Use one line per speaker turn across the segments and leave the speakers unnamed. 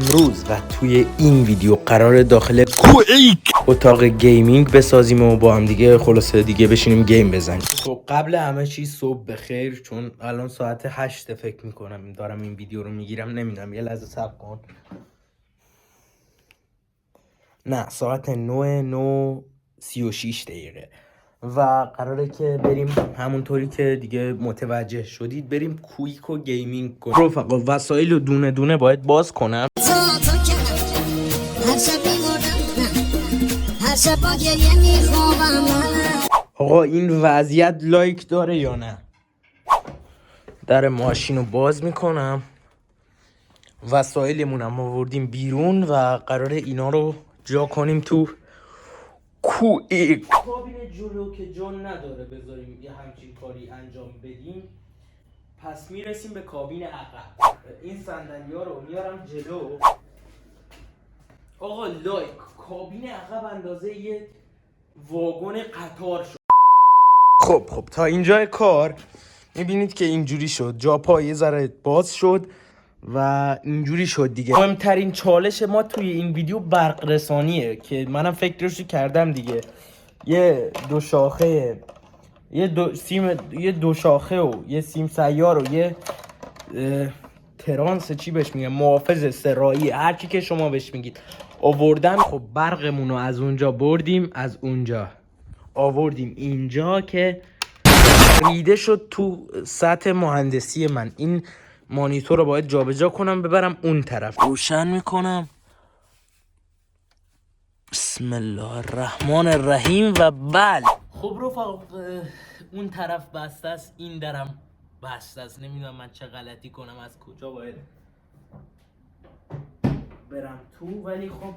امروز و توی این ویدیو قرار داخل اتاق گیمینگ بسازیم و با هم دیگه خلاصه دیگه بشینیم گیم بزنیم. خب قبل همه چیز صبح بخیر، چون الان ساعت 8 فکر میکنم دارم این ویدیو رو میگیرم. نمیدونم، یه لحظه صبر کن. نه، ساعت 9:36 دقیقه و قراره که بریم همونطوری که دیگه متوجه شدید بریم کویک و گیمینگ کنیم. رفقا وسایل رو دونه دونه باید باز کنم. آقا این وضعیت لایک داره یا نه؟ در ماشین رو باز میکنم، وسایلمونم آوردیم بیرون و قراره اینا رو جا کنیم تو کویک. کابین جلو که جا نداره بذاریم یه همچین کاری انجام بدیم، پس میرسیم به کابین عقب. این صندلی‌ها رو میارم جلو. آقا لایک، کابین عقب اندازه یه واگن قطار شد. خب تا اینجای کار میبینید که اینجوری شد، جا پا یه ذره باز شد و اینجوری شد دیگه. مهمترین چالش ما توی این ویدیو برق رسانیه که منم فکرشو کردم دیگه. یه دو شاخه و یه سیم سیار و یه ترانس، چی بهش میگم، محافظ سرایی، هر چی که شما بهش میگید، آوردم. خب برقمون رو از اونجا بردیم، از اونجا آوردیم اینجا که ریده شد تو سطح مهندسی من. این مانیتور رو باید جابجا کنم ببرم اون طرف. روشن میکنم. بسم الله الرحمن الرحیم. و بله خب رفقا، اون طرف بسته است، این درم بسته است. نمیدونم من چه غلطی کنم، از کجا باید برم تو، ولی خب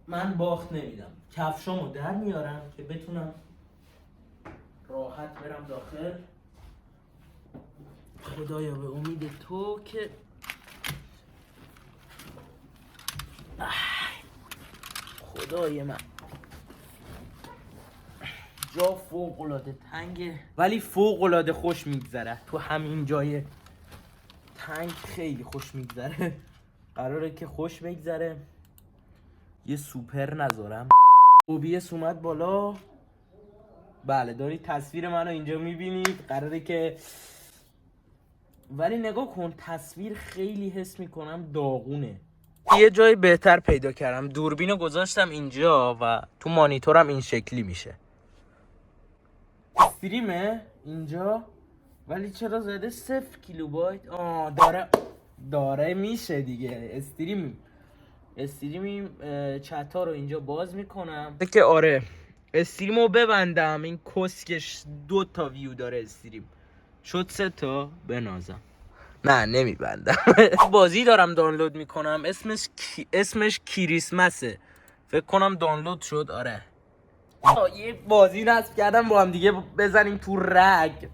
من باخت نمیدم. کفشامو در میارم که بتونم راحت برم داخل. خدایا به امید تو که خدای من، جا فوق العاده تنگه ولی فوق العاده خوش میگذره. تو همین جای تنگ خیلی خوش میگذره. قراره که خوش بگذره. یه سوپر نذارم. OBS اومد بالا. بله دارید تصویر منو اینجا میبینید. قراره که، ولی نگاه کن تصویر خیلی حس میکنم داغونه. یه جای بهتر پیدا کردم، دوربینو گذاشتم اینجا و تو مانیتورم این شکلی میشه. استریمه اینجا، ولی چرا زده 0 کیلوبایت؟ داره میشه دیگه. استریمیم. چتا رو اینجا باز میکنم که آره استریمو ببندم. این کسکش 2 تا ویو داره استریم، شد 3 تا بنازم. نه نمیبندم. بازی دارم دانلود میکنم، اسمش کریسمسه. فکر کنم دانلود شد. آره یه بازی نصب کردم با هم دیگه بزنیم تو رگ،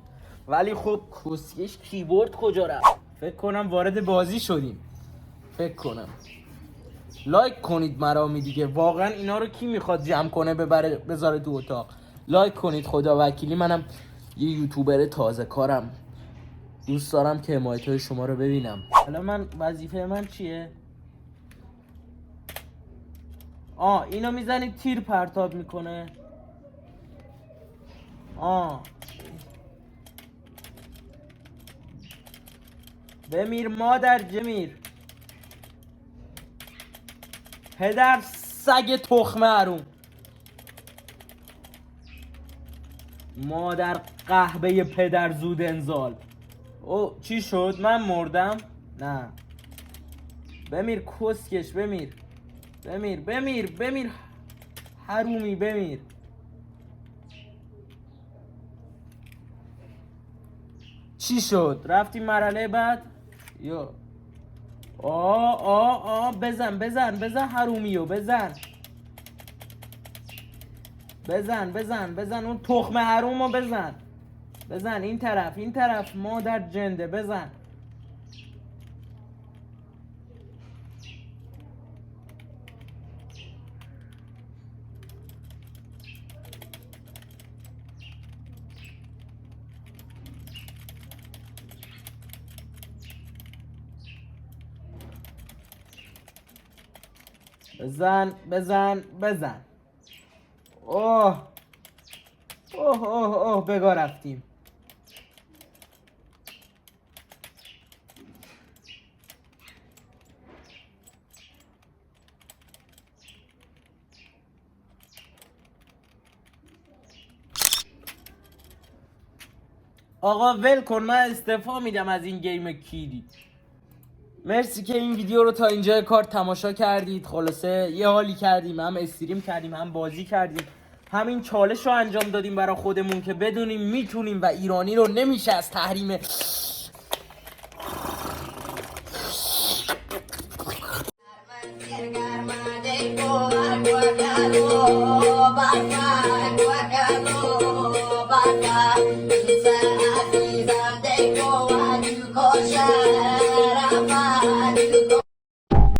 ولی خب کسکش کیبورد کجا رفت؟ فکر کنم وارد بازی شدیم. فکر کنم. لایک کنید مرامی دیگه. واقعا اینا رو کی میخواد جمع کنه ببره بذاره تو اتاق؟ لایک کنید خدا وکیلی. منم یه یوتیوبر تازه کارم، دوست دارم که حمایت‌های شما رو ببینم. حالا من وظیفه من چیه؟ اینو میزنید تیر پرتاب میکنه. بمیر مادر جمیر، پدر سگ تخمه حروم، مادر قهبه پدر زود انزال. چی شد؟ من مردم؟ نه بمیر کسکش، بمیر حرومی، بمیر. چی شد؟ رفتیم مرحله بعد؟ یا بزن حرومیو، بزن اون تخمه حرومو بزن این طرف مادر جنده، بزن. بزن. اوه بگاه رفتیم. آقا ول کن، من استعفا میدم از این گیم کیدی. مرسی که این ویدیو رو تا اینجا کار تماشا کردید. خلاصه یه حالی کردیم، هم استریم کردیم هم بازی کردیم، همین چالش رو انجام دادیم برای خودمون که بدونیم میتونیم و ایرانی رو نمیشه از تحریم